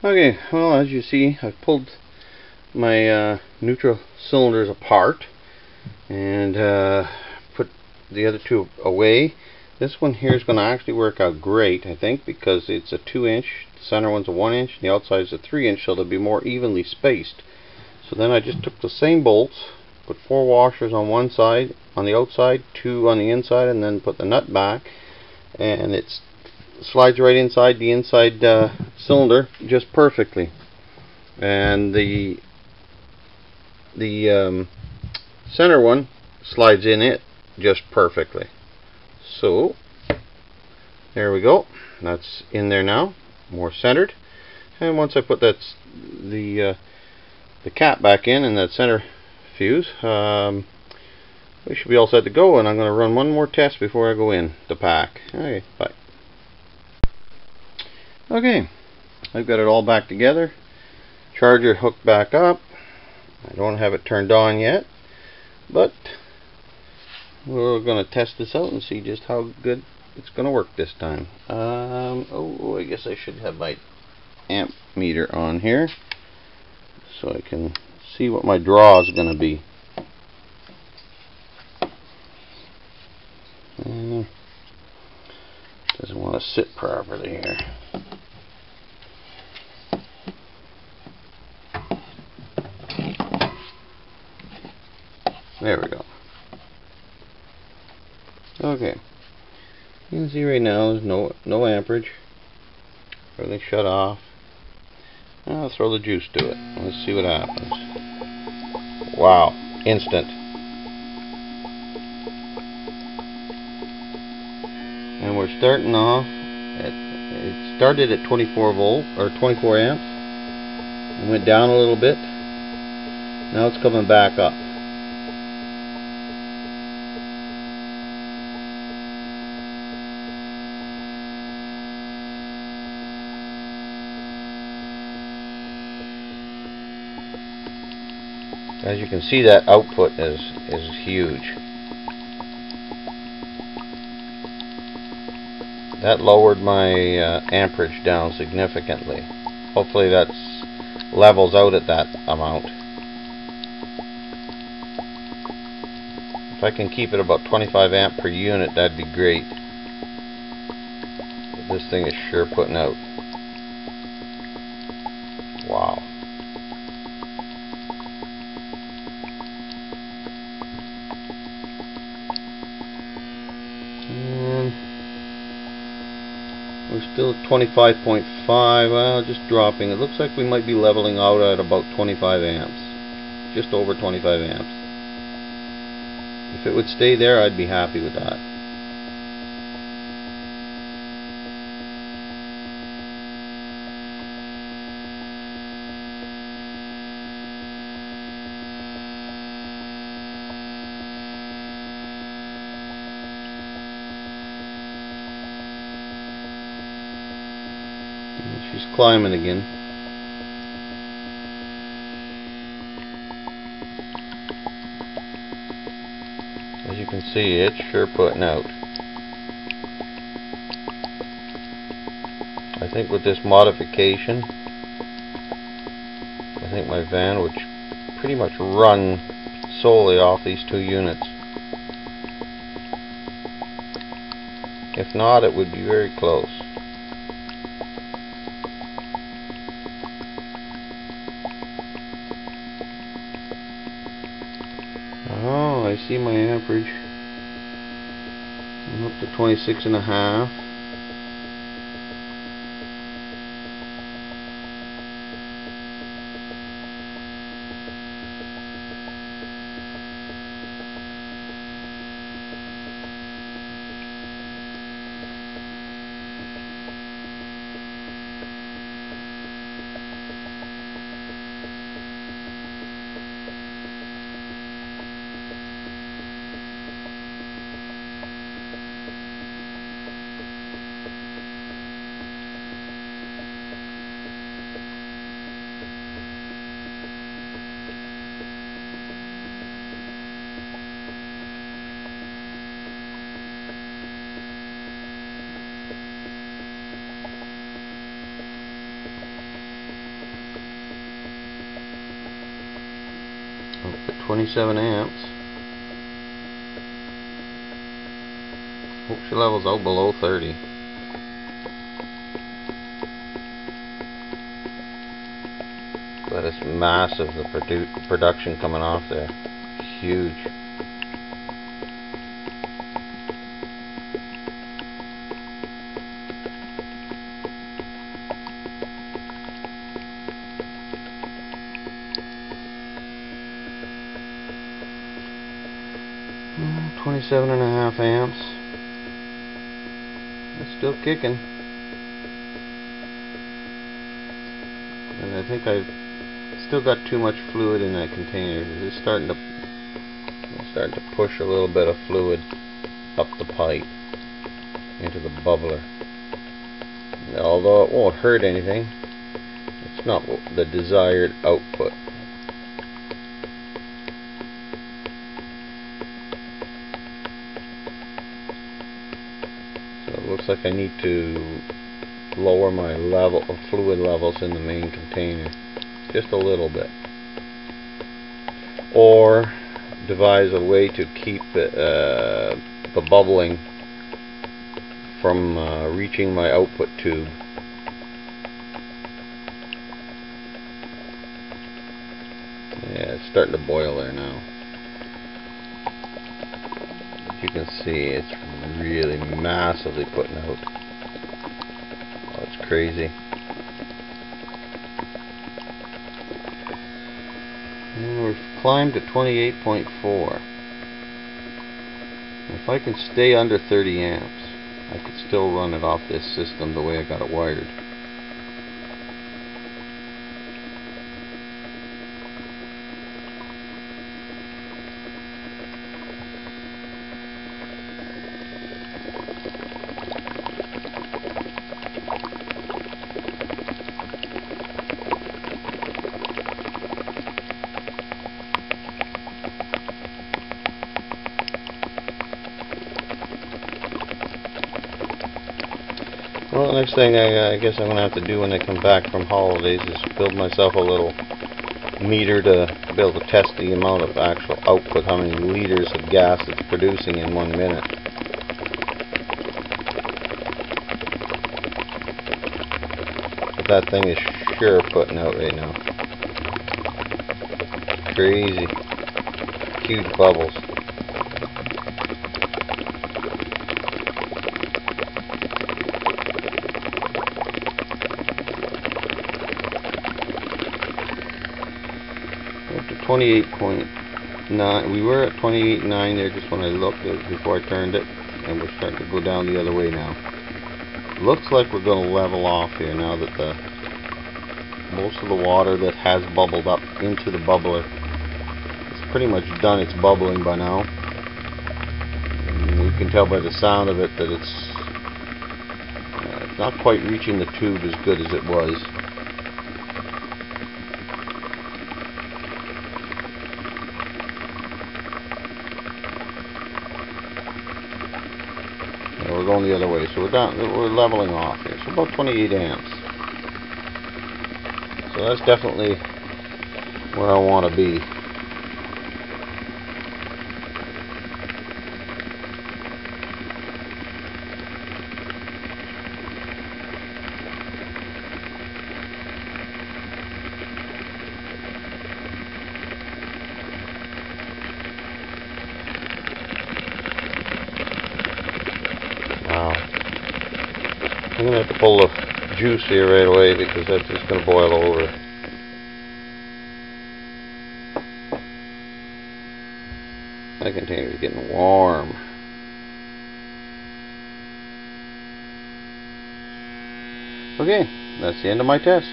Okay, well, as you see, I've pulled my neutral cylinders apart and put the other two away. This one here is going to actually work out great, I think, because it's a 2-inch, the center one's a 1-inch, and the outside is a 3-inch, so they'll be more evenly spaced. So then I just took the same bolts, put 4 washers on one side, on the outside, 2 on the inside, and then put the nut back, and it slides right inside the inside cylinder just perfectly. And the center one slides in it just perfectly. So there we go, that's in there now, more centered. And once I put that the cap back in and that center fuse, we should be all set to go. And I'm going to run one more test before I go in the pack. Okay, bye. Okay, I've got it all back together, charger hooked back up. I don't have it turned on yet, but we're going to test this out and see just how good it's going to work this time. I guess I should have my amp meter on here so I can see what my draw is going to be. Doesn't want to sit properly here. There we go. Okay. You can see right now there's no amperage. Everything's shut off. I'll throw the juice to it. Let's see what happens. Wow. Instant. And we're starting off it started at 24 volt or 24 amps and went down a little bit. Now it's coming back up. As you can see, that output is huge. That lowered my amperage down significantly. Hopefully that levels out at that amount. If I can keep it about 25 amp per unit, that'd be great. But this thing is sure putting out. Wow. We're still at 25.5, well, just dropping. It looks like we might be leveling out at about 25 amps. Just over 25 amps. If it would stay there, I'd be happy with that. She's climbing again. As you can see, it's sure putting out. I think with this modification, I think my van would pretty much run solely off these 2 units. If not, it would be very close. Oh, I see my amperage. I'm up to 26.5. at 27 amps. Hope she levels out below 30. But it's massive, the production coming off there. Huge. Mm, 27.5 amps. It's still kicking. And I think I've still got too much fluid in that container. It's starting to push a little bit of fluid up the pipe into the bubbler. Although it won't hurt anything, it's not the desired output. So it looks like I need to lower my level of fluid levels in the main container just a little bit, or devise a way to keep the bubbling from reaching my output tube. Yeah, it's starting to boil there now. As you can see, it's really massively putting out. Oh, it's crazy. And we've climbed to 28.4. If I can stay under 30 amps, I could still run it off this system the way I got it wired. Well, the next thing I guess I'm going to have to do when I come back from holidays is build myself a little meter to be able to test the amount of actual output, how many liters of gas it's producing in 1 minute. But that thing is sure putting out right now. Crazy. Huge bubbles. Up to 28.9. We were at 28.9 there just when I looked before I turned it, and we're starting to go down the other way now. Looks like we're going to level off here now that most of the water that has bubbled up into the bubbler is pretty much done its bubbling by now. And you can tell by the sound of it that it's not quite reaching the tube as good as it was. We're going the other way, so we're leveling off here. So about 28 amps. So that's definitely where I want to be. I'm going to have to pull the juice here right away because that's just going to boil over. That container is getting warm. Okay, that's the end of my test.